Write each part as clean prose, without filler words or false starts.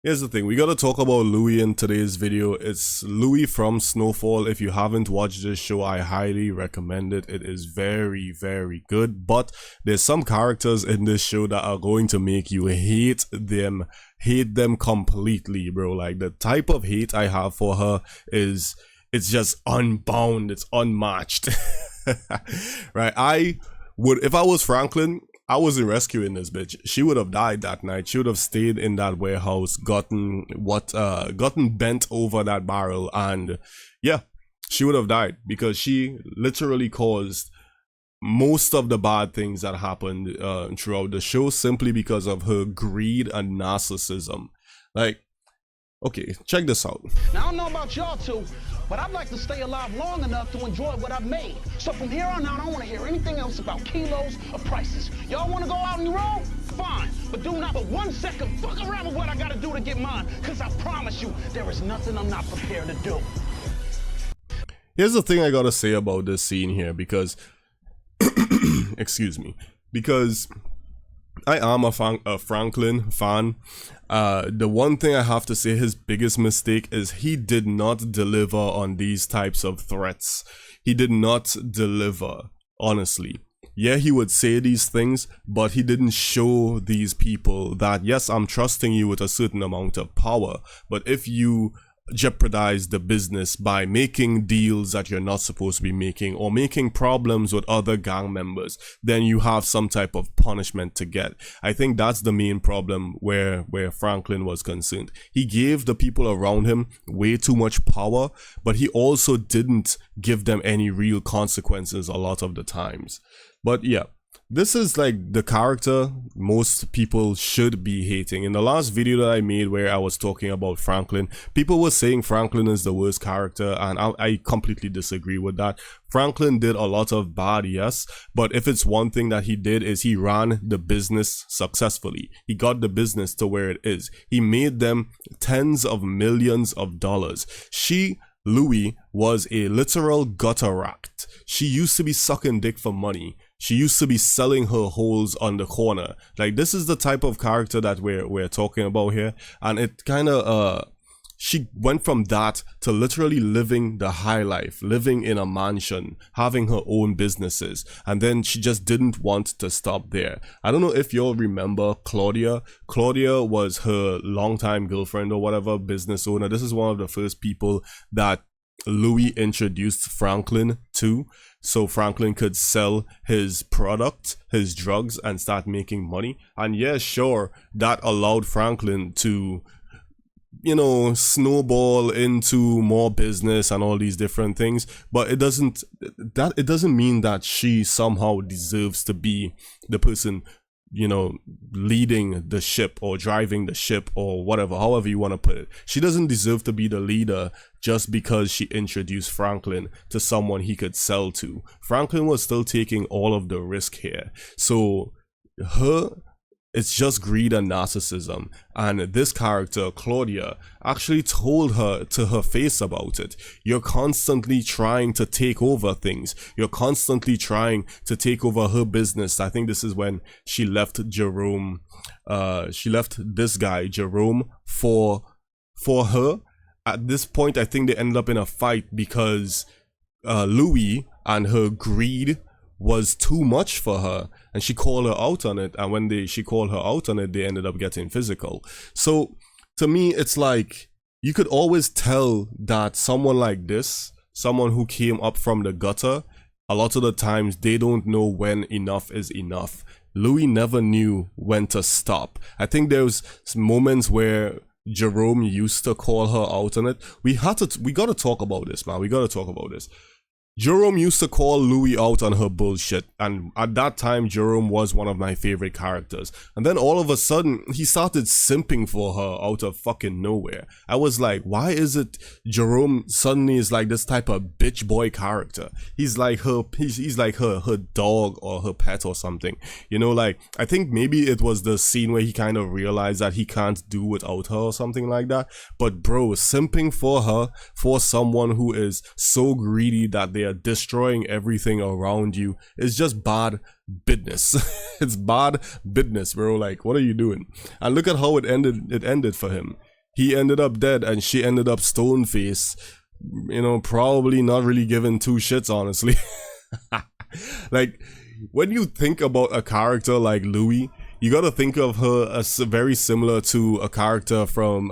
Here's the thing, we gotta talk about Louie in today's video. It's Louie from Snowfall. If you haven't watched this show, I highly recommend it. It is very, very good, but there's some characters in this show that are going to make you hate them completely, bro. Like, the type of hate I have for her is, it's just unbound, it's unmatched. Right, if I was Franklin, I wasn't rescuing this bitch. She would have died that night. She would have stayed in that warehouse, gotten bent over that barrel, and yeah, she would have died because she literally caused most of the bad things that happened throughout the show simply because of her greed and narcissism. Like, okay, check this out. Now, I don't know about y'all two, but I'd like to stay alive long enough to enjoy what I've made. So from here on out, I don't want to hear anything else about kilos or prices. Y'all want to go out on your own? Fine. But do not for 1 second fuck around with what I got to do to get mine, because I promise you, there is nothing I'm not prepared to do. Here's the thing I gotta say about this scene here, because excuse me, because I am a Franklin fan. The one thing I have to say, his biggest mistake is he did not deliver on these types of threats. He did not deliver, honestly. Yeah, he would say these things, but he didn't show these people that, yes, I'm trusting you with a certain amount of power, but if you jeopardize the business by making deals that you're not supposed to be making or making problems with other gang members, then you have some type of punishment to get. I think that's the main problem where Franklin was concerned. He gave the people around him way too much power, but he also didn't give them any real consequences a lot of the times. But yeah, this is like the character most people should be hating. In the last video that I made where I was talking about Franklin, people were saying Franklin is the worst character, and I completely disagree with that. Franklin did a lot of bad, yes, but if it's one thing that he did is he ran the business successfully. He got the business to where it is. He made them tens of millions of dollars. Louie was a literal gutter rat. She used to be sucking dick for money. She used to be selling her holes on the corner. Like, this is the type of character that we're talking about here. And it kind of, she went from that to literally living the high life, living in a mansion, having her own businesses. And then she just didn't want to stop there. I don't know if y'all remember Claudia. Claudia was her longtime girlfriend or whatever, business owner. This is one of the first people that Louie introduced Franklin to, so Franklin could sell his product, his drugs, and start making money. And yeah, sure, that allowed Franklin to, you know, snowball into more business and all these different things, but it doesn't mean that she somehow deserves to be the person, you know, leading the ship or driving the ship or whatever, however you want to put it. She doesn't deserve to be the leader just because she introduced Franklin to someone he could sell to. Franklin was still taking all of the risk here. So it's just greed and narcissism, and this character, Claudia, actually told her to her face about it. You're constantly trying to take over things. You're constantly trying to take over her business. I think this is when she left Jerome. She left this guy, Jerome, for her. At this point, I think they ended up in a fight because Louie and her greed was too much for her, and she called her out on it, and when she called her out on it, they ended up getting physical. So to me, it's like, you could always tell that someone like this, someone who came up from the gutter, a lot of the times they don't know when enough is enough. Louie never knew when to stop. I think there's moments where Jerome used to call her out on it. We gotta talk about this, man. We gotta talk about this. Jerome used to call Louie out on her bullshit, and at that time Jerome was one of my favorite characters, and then all of a sudden he started simping for her out of fucking nowhere. I was like, why is it Jerome suddenly is like this type of bitch boy character? He's like her dog or her pet or something, you know. Like, I think maybe it was the scene where he kind of realized that he can't do without her or something like that. But bro, simping for her, for someone who is so greedy that they are destroying everything around you, is just bad business. It's bad business, bro. Like, what are you doing? And look at how it ended for him. he ended up dead and she ended up stone face. You know, probably not really giving two shits, honestly. Like, when you think about a character like Louie, you gotta think of her as very similar to a character from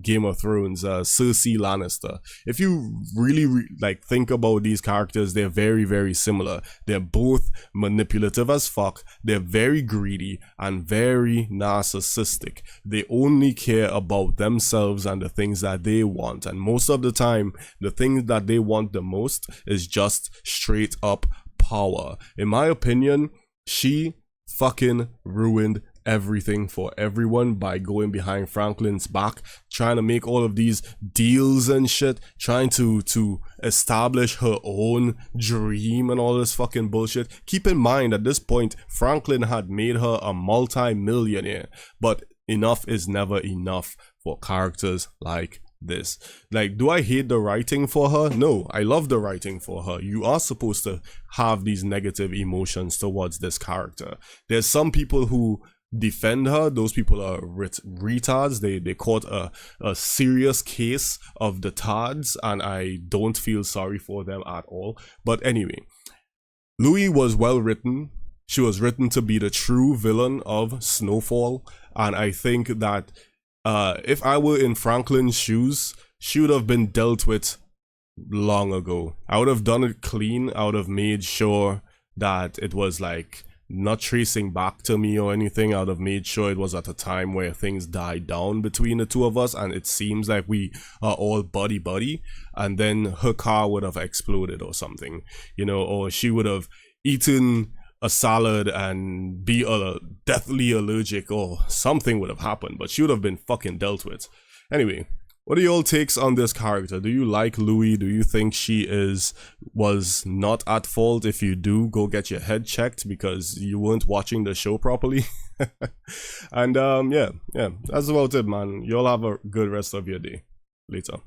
Game of Thrones, Cersei Lannister. If you really like think about these characters, they're very, very similar. They're both manipulative as fuck. They're very greedy and very narcissistic. They only care about themselves and the things that they want. And most of the time, the things that they want the most is just straight up power. In my opinion, she fucking ruined everything for everyone by going behind Franklin's back, trying to make all of these deals and shit, trying to establish her own dream and all this fucking bullshit. Keep in mind, at this point, Franklin had made her a multi-millionaire, but enough is never enough for characters like this. Like, do I hate the writing for her? No, I love the writing for her. You are supposed to have these negative emotions towards this character. There's some people who defend her. Those people are retards. They caught a serious case of the tards, and I don't feel sorry for them at all. But anyway, Louie was well written. She was written to be the true villain of Snowfall, and I think that if I were in Franklin's shoes, she would have been dealt with long ago. I would have done it clean. I would have made sure that it was like not tracing back to me or anything. I would have made sure it was at a time where things died down between the two of us and it seems like we are all buddy-buddy, and then her car would have exploded or something, you know, or she would have eaten a salad and be deathly allergic or something would have happened, but she would have been fucking dealt with. Anyway, what are your takes on this character? Do you like Louie? Do you think she was not at fault? If you do, go get your head checked because you weren't watching the show properly. And yeah, that's about it, man. Y'all have a good rest of your day. Later.